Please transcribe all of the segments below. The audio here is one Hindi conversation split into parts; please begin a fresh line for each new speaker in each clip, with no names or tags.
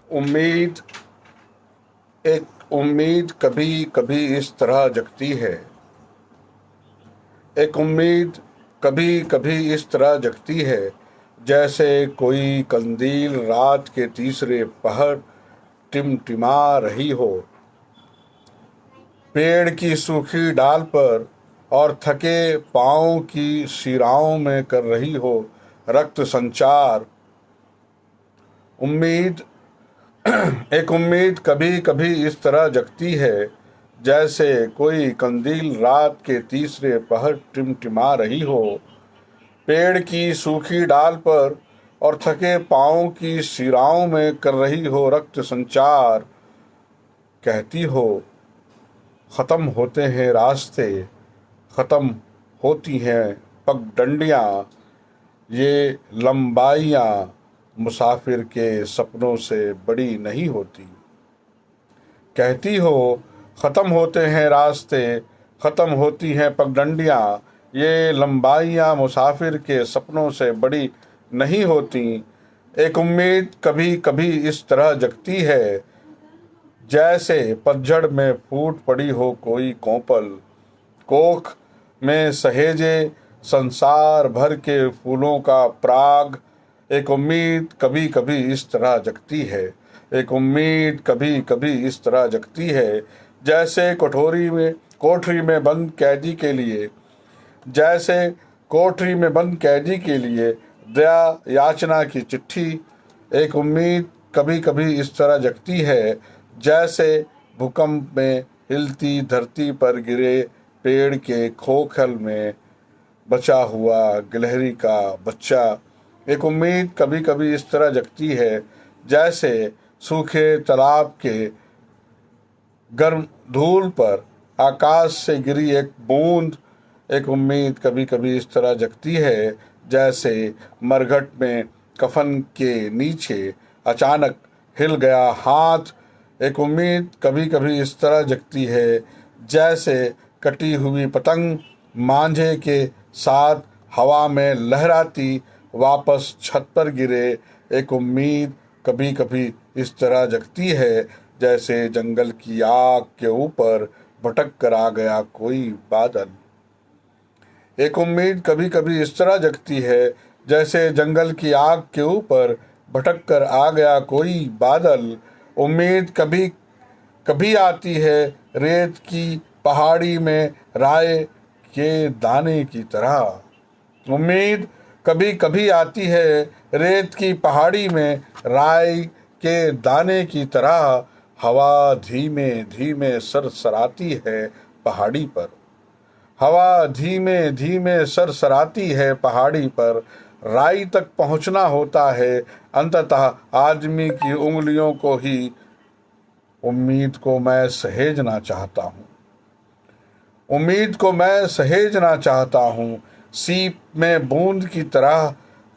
उम्मीद एक उम्मीद कभी कभी इस तरह जगती है। एक उम्मीद कभी कभी इस तरह जगती है, जैसे कोई कंदील रात के तीसरे पहर टिमटिमा रही हो, पेड़ की सूखी डाल पर और थके पाँव की शिराओं में कर रही हो रक्त संचार। उम्मीद एक उम्मीद कभी कभी इस तरह जगती है, जैसे कोई कंदील रात के तीसरे पहर टिमटिमा रही हो, पेड़ की सूखी डाल पर और थके पाँव की शिराओं में कर रही हो रक्त संचार। कहती हो, ख़त्म होते हैं रास्ते, ख़त्म होती हैं पगडंडियाँ, ये लंबाइयाँ मुसाफिर के सपनों से बड़ी नहीं होती। कहती हो, ख़त्म होते हैं रास्ते, ख़त्म होती हैं पगडंडियाँ, ये लंबाइयाँ मुसाफिर के सपनों से बड़ी नहीं होती। एक उम्मीद कभी कभी इस तरह जगती है, जैसे पतझड़ में फूट पड़ी हो कोई कोपल, कोख में सहेजे संसार भर के फूलों का पराग। एक उम्मीद कभी कभी इस तरह जगती है। एक उम्मीद कभी कभी इस तरह जगती है, जैसे कोठरी में बंद कैदी के लिए, जैसे कोठरी में बंद कैदी के लिए दया याचना की चिट्ठी। एक उम्मीद कभी कभी इस तरह जगती है, जैसे भूकंप में हिलती धरती पर गिरे पेड़ के खोखल में बचा हुआ गिलहरी का बच्चा। एक उम्मीद कभी कभी इस तरह जगती है, जैसे सूखे तालाब के गर्म धूल पर आकाश से गिरी एक बूंद। एक उम्मीद कभी कभी इस तरह जगती है, जैसे मरघट में कफन के नीचे अचानक हिल गया हाथ। एक उम्मीद कभी कभी इस तरह जगती है, जैसे कटी हुई पतंग मांझे के साथ हवा में लहराती वापस छत पर गिरे। एक उम्मीद कभी कभी इस तरह जगती है, जैसे जंगल की आग के ऊपर भटक कर आ गया कोई बादल। एक उम्मीद कभी कभी इस तरह जगती है, जैसे जंगल की आग के ऊपर भटक कर आ गया कोई बादल। उम्मीद कभी कभी आती है रेत की पहाड़ी में राय के दाने की तरह। उम्मीद कभी कभी आती है रेत की पहाड़ी में राय के दाने की तरह। हवा धीमे धीमे सरसराती है पहाड़ी पर, हवा धीमे धीमे सरसराती है पहाड़ी पर। राई तक पहुंचना होता है अंततः आदमी की उंगलियों को ही। उम्मीद को मैं सहेजना चाहता हूँ, उम्मीद को मैं सहेजना चाहता हूँ, सीप में बूंद की तरह,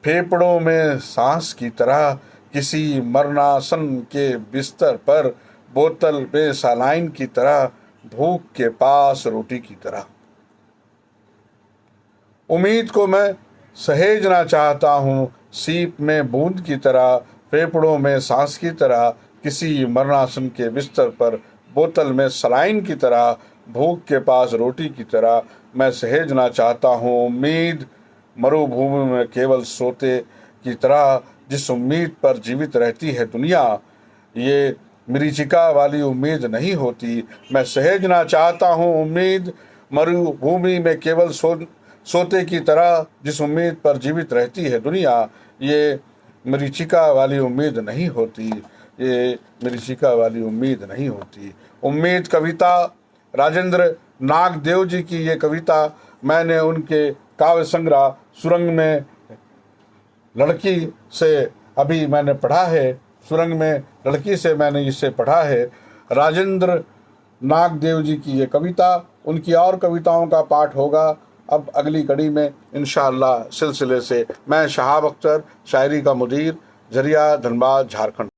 फेफड़ों में सांस की तरह, किसी मरणासन के बिस्तर पर बोतल में सलाइन की तरह, भूख के पास रोटी की तरह। उम्मीद को मैं सहेजना चाहता हूँ, सीप में बूंद की तरह, फेफड़ों में सांस की तरह, किसी मरणासन के बिस्तर पर बोतल में सलाइन की तरह, भूख के पास रोटी की तरह मैं सहेजना चाहता हूँ। उम्मीद मरुभूमि में केवल सोते की तरह, जिस उम्मीद पर जीवित रहती है दुनिया, ये मरीचिका वाली उम्मीद नहीं होती। मैं सहेजना चाहता हूँ उम्मीद मरुभूमि में केवल सोते की तरह, जिस उम्मीद पर जीवित रहती है दुनिया, ये मरीचिका वाली उम्मीद नहीं होती, ये मरीचिका वाली उम्मीद नहीं होती। उम्मीद कविता राजेंद्र नागदेव जी की ये कविता मैंने उनके काव्य संग्रह सुरंग में लड़की से अभी मैंने पढ़ा है, सुरंग में लड़की से मैंने इसे पढ़ा है। राजेंद्र नागदेव जी की ये कविता, उनकी और कविताओं का पाठ होगा अब अगली कड़ी में इंशाअल्लाह सिलसिले से। मैं शहाब अख्तर, शायरी का मुदीर, झरिया, धनबाद, झारखंड।